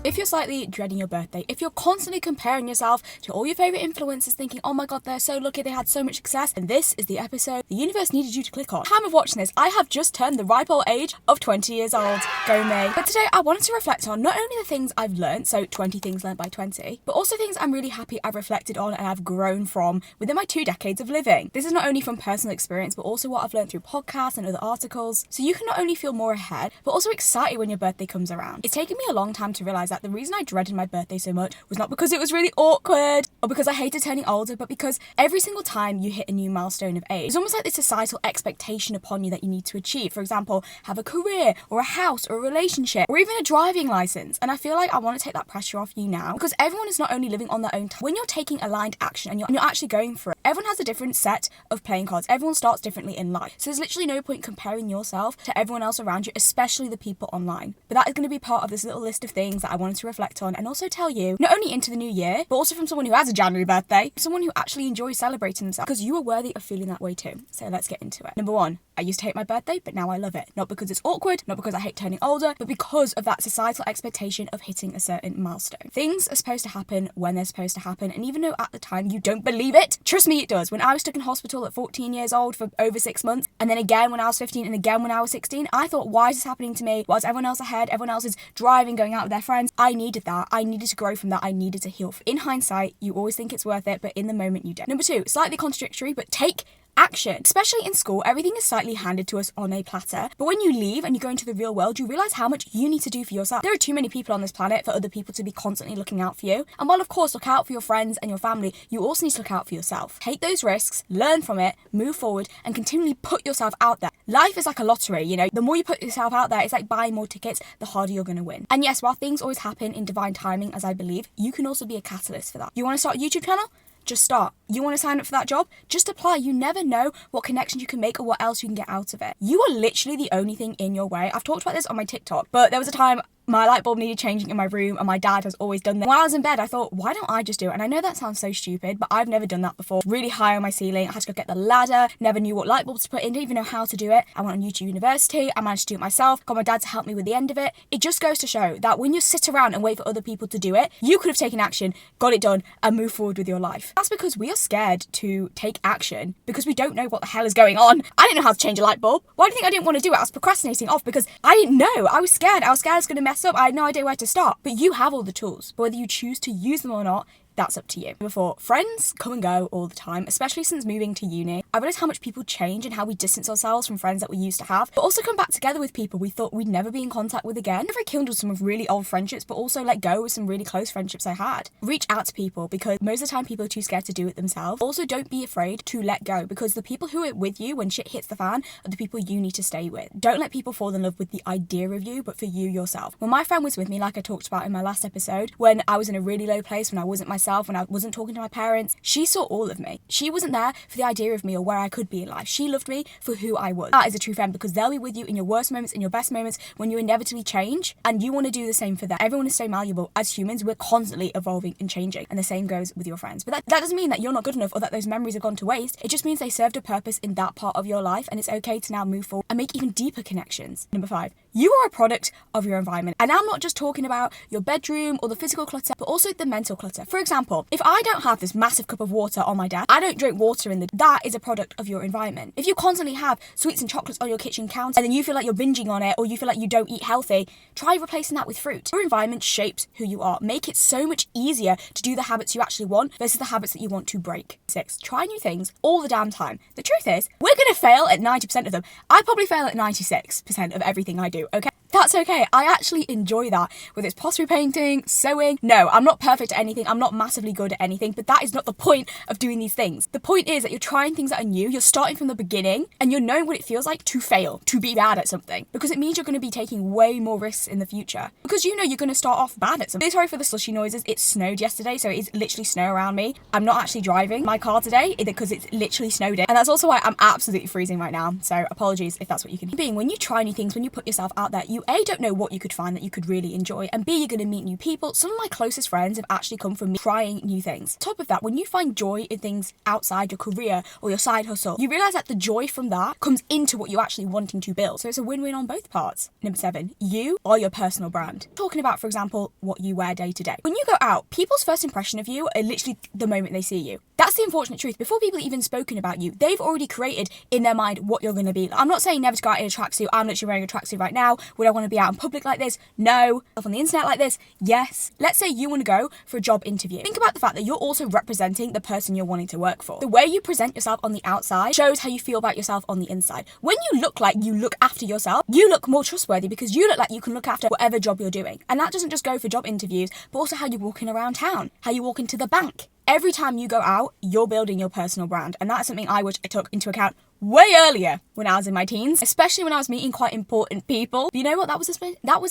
If you're slightly dreading your birthday, if you're constantly comparing yourself to all your favourite influencers thinking, oh my god, they're so lucky, they had so much success, and this is the episode the universe needed you to click on. At the time of watching this, I have just turned the ripe old age of 20 years old. Go me. But today I wanted to reflect on not only the things I've learned, so 20 things learned by 20, but also things I'm really happy I've reflected on and I've grown from within my 2 decades of living. This is not only from personal experience, but also what I've learned through podcasts and other articles, so you can not only feel more ahead, but also excited when your birthday comes around. It's taken me a long time to realise that the reason I dreaded my birthday so much was not because it was really awkward or because I hated turning older, but because every single time you hit a new milestone of age, it's almost like this societal expectation upon you that you need to achieve. For example, have a career or a house or a relationship or even a driving license. And I feel like I want to take that pressure off you now, because everyone is not only living on their own time. When you're taking aligned action and you're actually going for it, everyone has a different set of playing cards. Everyone starts differently in life. So there's literally no point comparing yourself to everyone else around you, especially the people online. But that is going to be part of this little list of things that I wanted to reflect on and also tell you, not only into the new year, but also from someone who has a January birthday, someone who actually enjoys celebrating themselves, because you are worthy of feeling that way too. So let's get into it. Number 1, I used to hate my birthday, but now I love it. Not because it's awkward, not because I hate turning older, but because of that societal expectation of hitting a certain milestone. Things are supposed to happen when they're supposed to happen, and even though at the time you don't believe it, trust me, it does. When I was stuck in hospital at 14 years old for over 6 months, and then again when I was 15 and again when I was 16, I thought, why is this happening to me? Why is everyone else ahead? Everyone else is driving, going out with their friends. I needed that. I needed to grow from that. I needed to heal. In hindsight, you always think it's worth it, but in the moment you don't. Number 2, slightly contradictory, but take action. Especially in school, everything is slightly handed to us on a platter, but when you leave and you go into the real world, you realise how much you need to do for yourself. There are too many people on this planet for other people to be constantly looking out for you, and while of course look out for your friends and your family, you also need to look out for yourself. Take those risks, learn from it, move forward, and continually put yourself out there. Life is like a lottery, you know, the more you put yourself out there, it's like buying more tickets, the harder you're going to win. And yes, while things always happen in divine timing, as I believe, you can also be a catalyst for that. You want to start a YouTube channel? Just start. You want to sign up for that job? Just apply. You never know what connections you can make or what else you can get out of it. You are literally the only thing in your way. I've talked about this on my TikTok, but there was a time my light bulb needed changing in my room, and my dad has always done that. When I was in bed, I thought, why don't I just do it? And I know that sounds so stupid, but I've never done that before. Really high on my ceiling, I had to go get the ladder, never knew what light bulbs to put in, didn't even know how to do it. I went on YouTube University, I managed to do it myself, got my dad to help me with the end of it. It just goes to show that when you sit around and wait for other people to do it, you could have taken action, got it done, and moved forward with your life. That's because we are scared to take action because we don't know what the hell is going on. I didn't know how to change a light bulb. Why do you think I didn't want to do it? I was procrastinating off because I didn't know. I was scared. I was scared I was going to mess up. I had no idea where to start. But you have all the tools. But whether you choose to use them or not, that's up to you. Number 4, friends come and go all the time, especially since moving to uni. I realised how much people change and how we distance ourselves from friends that we used to have, but also come back together with people we thought we'd never be in contact with again. I've rekindled some of really old friendships, but also let go of some really close friendships I had. Reach out to people, because most of the time people are too scared to do it themselves. Also, don't be afraid to let go, because the people who are with you when shit hits the fan are the people you need to stay with. Don't let people fall in love with the idea of you, but for you yourself. When my friend was with me, like I talked about in my last episode, when I was in a really low place, when I wasn't myself, when I wasn't talking to my parents, she saw all of me. She wasn't there for the idea of me or where I could be in life. She loved me for who I was. That is a true friend, because they'll be with you in your worst moments, in your best moments, when you inevitably change, and you want to do the same for them. Everyone is so malleable. As humans, we're constantly evolving and changing, and the same goes with your friends. But that doesn't mean that you're not good enough or that those memories have gone to waste. It just means they served a purpose in that part of your life, and it's okay to now move forward and make even deeper connections. Number 5, you are a product of your environment. And I'm not just talking about your bedroom or the physical clutter, but also the mental clutter. For example, if I don't have this massive cup of water on my desk, I don't drink water that is a product of your environment. If you constantly have sweets and chocolates on your kitchen counter and then you feel like you're binging on it, or you feel like you don't eat healthy, try replacing that with fruit. Your environment shapes who you are. Make it so much easier to do the habits you actually want versus the habits that you want to break. 6, try new things all the damn time. The truth is, we're going to fail at 90% of them. I probably fail at 96% of everything I do, okay? That's okay. I actually enjoy that. Whether it's pottery painting, sewing. No, I'm not perfect at anything. I'm not massively good at anything, but that is not the point of doing these things. The point is that you're trying things that are new. You're starting from the beginning and you're knowing what it feels like to fail, to be bad at something, because it means you're going to be taking way more risks in the future, because you know you're going to start off bad at something. Sorry for the slushy noises. It snowed yesterday, so it's literally snow around me. I'm not actually driving my car today because it's literally snowed in, and that's also why I'm absolutely freezing right now. So apologies if that's what you can hear. When you try new things, when you put yourself out there, you you A, don't know what you could find that you could really enjoy, and B, you're going to meet new people. Some of my closest friends have actually come from me trying new things. On top of that, when you find joy in things outside your career or your side hustle, you realise that the joy from that comes into what you're actually wanting to build. So it's a win-win on both parts. Number 7, you are your personal brand. Talking about, for example, what you wear day to day. When you go out, people's first impression of you are literally the moment they see you. That's the unfortunate truth. Before people even spoken about you, they've already created in their mind what you're going to be. I'm not saying never to go out in a tracksuit. I'm literally wearing a tracksuit right now. Would I want to be out in public like this? No. On the internet like this? Yes. Let's say you want to go for a job interview. Think about the fact that you're also representing the person you're wanting to work for. The way you present yourself on the outside shows how you feel about yourself on the inside. When you look like you look after yourself, you look more trustworthy because you look like you can look after whatever job you're doing. And that doesn't just go for job interviews, but also how you're walking around town, how you walk into the bank. Every time you go out, you're building your personal brand. And that's something I wish I took into account way earlier when I was in my teens, especially when I was meeting quite important people. But you know what? That was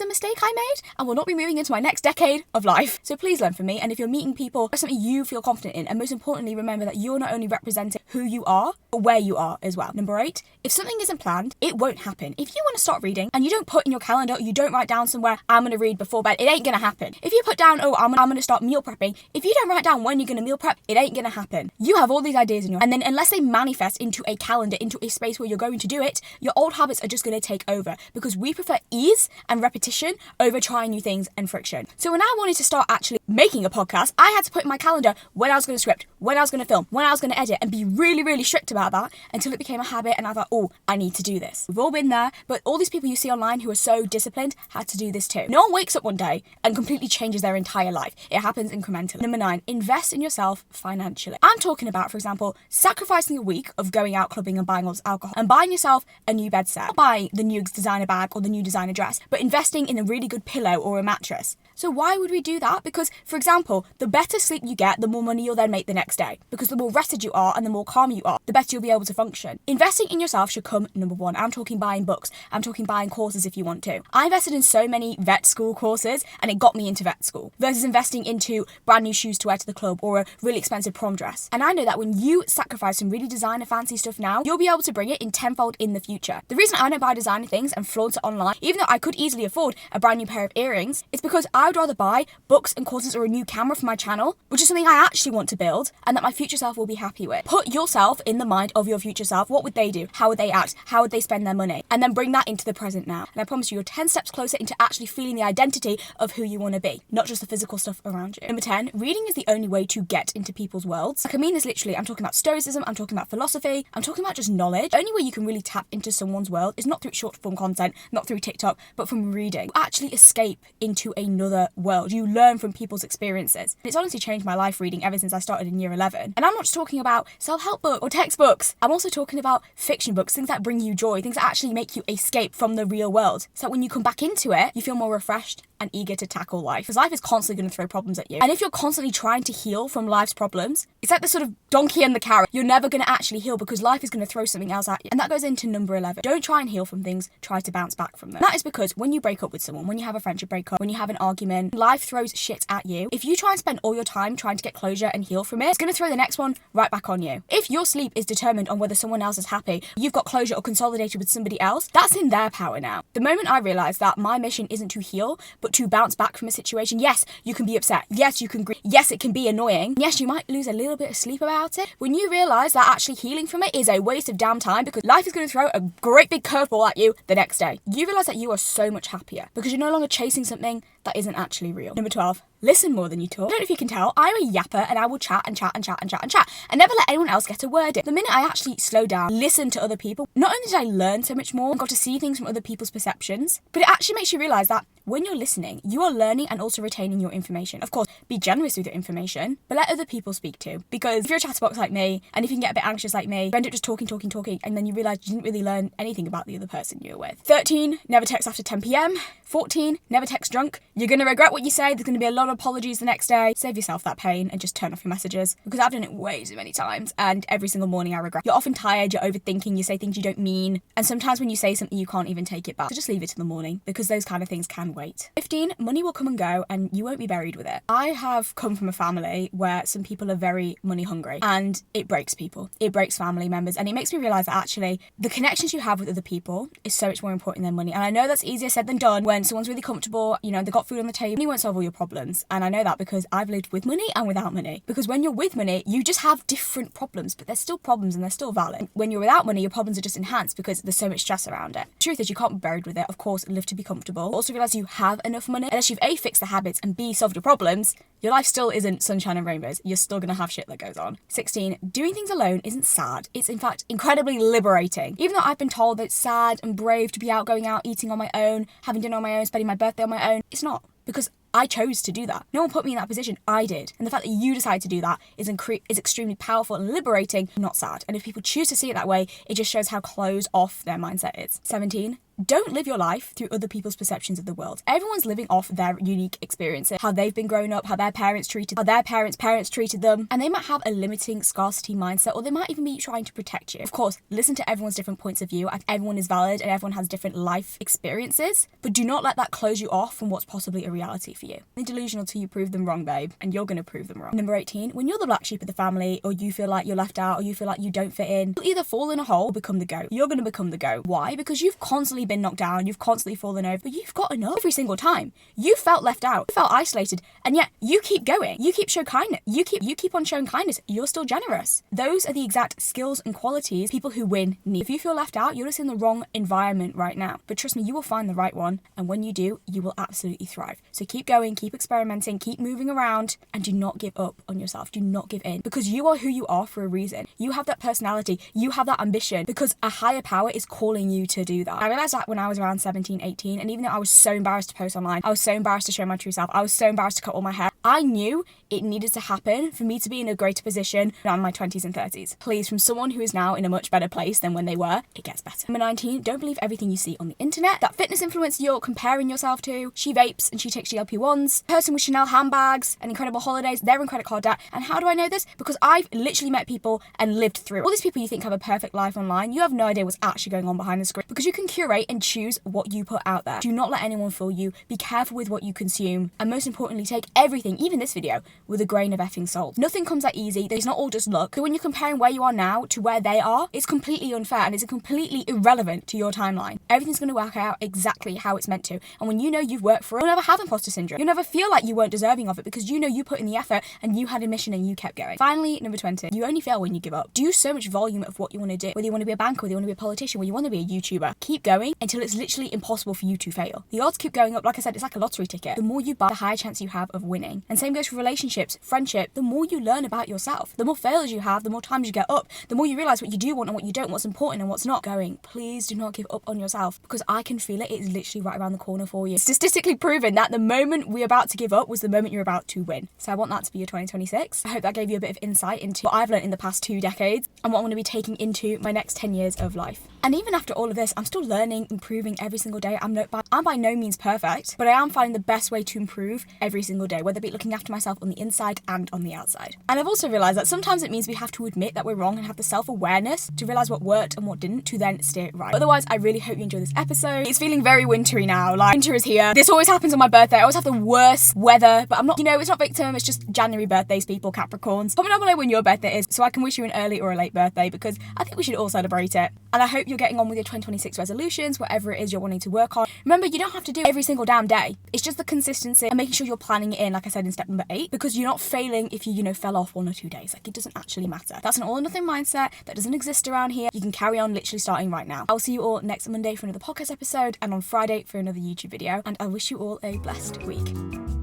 a mistake I made and will not be moving into my next decade of life. So please learn from me. And if you're meeting people, that's something you feel confident in. And most importantly, remember that you're not only representing who you are, but where you are as well. Number 8, if something isn't planned, it won't happen. If you want to start reading and you don't put in your calendar, you don't write down somewhere, I'm going to read before bed, it ain't going to happen. If you put down, I'm going to start meal prepping, if you don't write down when you're going to meal prep, it ain't going to happen. You have all these ideas in your, and then unless they manifest into a calendar, into a space where you're going to do it, your old habits are just going to take over because we prefer ease and repetition over trying new things and friction. So when I wanted to start actually making a podcast, I had to put in my calendar when I was going to script, when I was going to film, when I was going to edit, and be really, really strict about that until it became a habit and I thought, I need to do this. We've all been there, but all these people you see online who are so disciplined had to do this too. No one wakes up one day and completely changes their entire life. It happens incrementally. Number 9, invest in yourself financially. I'm talking about, for example, sacrificing a week of going out clubbing and buying all this alcohol and buying yourself a new bed set. Not buying the new designer bag or the new designer dress, but investing in a really good pillow or a mattress. So why would we do that? Because, for example, the better sleep you get, the more money you'll then make the next day. Because the more rested you are and the more calm you are, the better you'll be able to function. Investing in yourself should come number 1. I'm talking buying books. I'm talking buying courses if you want to. I invested in so many vet school courses and it got me into vet school versus investing into brand new shoes to wear to the club or a really expensive prom dress. And I know that when you sacrifice some really designer fancy stuff now, you'll be able to bring it in tenfold in the future. The reason I don't buy designer things and flaunt it online, even though I could easily afford a brand new pair of earrings, is because I would rather buy books and courses or a new camera for my channel, which is something I actually want to build and that my future self will be happy with. Put yourself in the mind of your future self. What would they do? How would they act? How would they spend their money? And then bring that into the present now. And I promise you're 10 steps closer into actually feeling the identity of who you want to be, not just the physical stuff around you. Number 10, reading is the only way to get into people's worlds. Like, I mean this literally. I'm talking about stoicism, I'm talking about philosophy, I'm talking about just knowledge. The only way you can really tap into someone's world is not through short form content, not through TikTok, but from reading. You actually escape into another world. You learn from people's experiences. It's honestly changed my life reading ever since I started in year 11. And I'm not just talking about self-help books or textbooks. I'm also talking about fiction books, things that bring you joy, things that actually make you escape from the real world. So that when you come back into it, you feel more refreshed and eager to tackle life. Because life is constantly going to throw problems at you. And if you're constantly trying to heal from life's problems, it's like the sort of donkey and the carrot. You're never going to actually heal because life is going to throw something else at you. And that goes into number 11. Don't try and heal from things, try to bounce back from them. And that is because when you break up with someone, when you have a friendship breakup, when you have an argument, life throws shit at you. If you try and spend all your time trying to get closure and heal from it, it's going to throw the next one right back on you. If your sleep is determined on whether someone else is happy, you've got closure or consolidated with somebody else, that's in their power now. The moment I realised that my mission isn't to heal, but to bounce back from a situation, yes, you can be upset. Yes, you can grieve. Yes, it can be annoying. Yes, you might lose a little bit of sleep about it. When you realise that actually healing from it is a waste of damn time because life is going to throw a great big curveball at you the next day, you realise that you are so much happier because you're no longer chasing something that isn't actually real. Number 12, listen more than you talk. I don't know if you can tell, I'm a yapper and I will chat and chat and chat and chat and chat and never let anyone else get a word in. The minute I actually slow down, listen to other people, not only did I learn so much more and got to see things from other people's perceptions, but it actually makes you realise that when you're listening, you are learning and also retaining your information. Of course, be generous with your information, but let other people speak too. Because if you're a chatterbox like me, and if you can get a bit anxious like me, you end up just talking, and then you realise you didn't really learn anything about the other person you were with. 13, never text after 10 p.m. 14, never text drunk. You're going to regret what you say. There's going to be a lot of apologies the next day. Save yourself that pain and just turn off your messages, because I've done it way too many times, and every single morning I regret. You're often tired, you're overthinking, you say things you don't mean, and sometimes when you say something you can't even take it back. So just leave it to the morning, because those kind of things can wait. 15, money will come and go and you won't be buried with it. I have come from a family where some people are very money hungry, and it breaks people. It breaks family members, and it makes me realise that actually the connections you have with other people is so much more important than money. And I know that's easier said than done. When someone's really comfortable, you know, they've got food on the table, money won't solve all your problems. And I know that because I've lived with money and without money. Because when you're with money, you just have different problems, but they're still problems and they're still valid. When you're without money, your problems are just enhanced because there's so much stress around it. The truth is, you can't be buried with it. Of course, live to be comfortable. Also realise you have enough money. Unless you've A, fixed the habits, and B, solved your problems, your life still isn't sunshine and rainbows. You're still going to have shit that goes on. 16, doing things alone isn't sad. It's in fact incredibly liberating. Even though I've been told that it's sad and brave to be out, going out, eating on my own, having dinner on my own, spending my birthday on my own, it's not. Because I chose to do that. No one put me in that position. I did. And the fact that you decide to do that is extremely powerful and liberating, not sad. And if people choose to see it that way, it just shows how closed off their mindset is. 17, don't live your life through other people's perceptions of the world. Everyone's living off their unique experiences, how they've been growing up, how their parents treated, how their parents treated them. And they might have a limiting scarcity mindset, or they might even be trying to protect you. Of course, listen to everyone's different points of view, and everyone is valid and everyone has different life experiences, but do not let that close you off from what's possibly a reality for you. They're delusional till you prove them wrong, babe, and you're going to prove them wrong. Number 18, when you're the black sheep of the family, or you feel like you're left out, or you feel like you don't fit in, you'll either fall in a hole or become the goat. You're going to become the goat. Why? Because you've constantly been knocked down, you've constantly fallen over, but you've gotten up every single time. You felt left out, you felt isolated, and yet you keep going. You keep showing kindness. You keep on showing kindness. You're still generous. Those are the exact skills and qualities people who win need. If you feel left out, you're just in the wrong environment right now. But trust me, you will find the right one, and when you do, you will absolutely thrive. So keep going, keep experimenting, keep moving around, and do not give up on yourself. Do not give in, because you are who you are for a reason. You have that personality, you have that ambition, because a higher power is calling you to do that. I realized that when I was around 17, 18, and even though I was so embarrassed to post online, I was so embarrassed to show my true self, I was so embarrassed to cut all my hair, I knew it needed to happen for me to be in a greater position now in my 20s and 30s. Please, from someone who is now in a much better place than when they were, it gets better. Number 19, don't believe everything you see on the internet. That fitness influencer you're comparing yourself to, she vapes and she takes GLP-1s. Person with Chanel handbags and incredible holidays, they're in credit card debt. And how do I know this? Because I've literally met people and lived through it. All these people you think have a perfect life online, you have no idea what's actually going on behind the screen, because you can curate and choose what you put out there. Do not let anyone fool you. Be careful with what you consume. And most importantly, take everything, even this video, with a grain of effing salt. Nothing comes that easy. It's not all just luck. So when you're comparing where you are now to where they are, it's completely unfair and it's completely irrelevant to your timeline. Everything's going to work out exactly how it's meant to. And when you know you've worked for it, you'll never have imposter syndrome. You'll never feel like you weren't deserving of it, because you know you put in the effort and you had a mission and you kept going. Finally, number 20, you only fail when you give up. Do so much volume of what you want to do. Whether you want to be a banker, whether you want to be a politician, whether you want to be a YouTuber, keep going until it's literally impossible for you to fail. The odds keep going up. Like I said, it's like a lottery ticket. The more you buy, the higher chance you have of winning. And same goes for relationships, friendship. The more you learn about yourself, the more failures you have, the more times you get up, the more you realise what you do want and what you don't, what's important and what's not. Please do not give up on yourself, because I can feel it. It's literally right around the corner for you. Statistically proven that the moment we're about to give up was the moment you're about to win. So I want that to be your 2026. I hope that gave you a bit of insight into what I've learned in the past 2 decades and what I'm going to be taking into my next 10 years of life. And even after all of this, I'm still learning, improving every single day. I'm by no means perfect, but I am finding the best way to improve every single day, whether it be looking after myself on the inside and on the outside. And I've also realised that sometimes it means we have to admit that we're wrong and have the self-awareness to realise what worked and what didn't, to then steer it right. Otherwise, I really hope you enjoy this episode. It's feeling very wintry now, like winter is here. This always happens on my birthday. I always have the worst weather, but I'm not, it's not victim, it's just January birthdays, people, Capricorns. Comment down below when your birthday is so I can wish you an early or a late birthday, because I think we should all celebrate it. And I hope you're getting on with your 2026 resolutions, whatever it is you're wanting to work on. Remember, you don't have to do every single damn day. It's just the consistency and making sure you're planning it in, like I said in step number 8, because you're not failing if you, fell off 1 or 2 days. Like, it doesn't actually matter. That's an all or nothing mindset that doesn't exist around here. You can carry on literally starting right now. I'll see you all next Monday for another podcast episode, and on Friday for another YouTube video, and I wish you all a blessed week.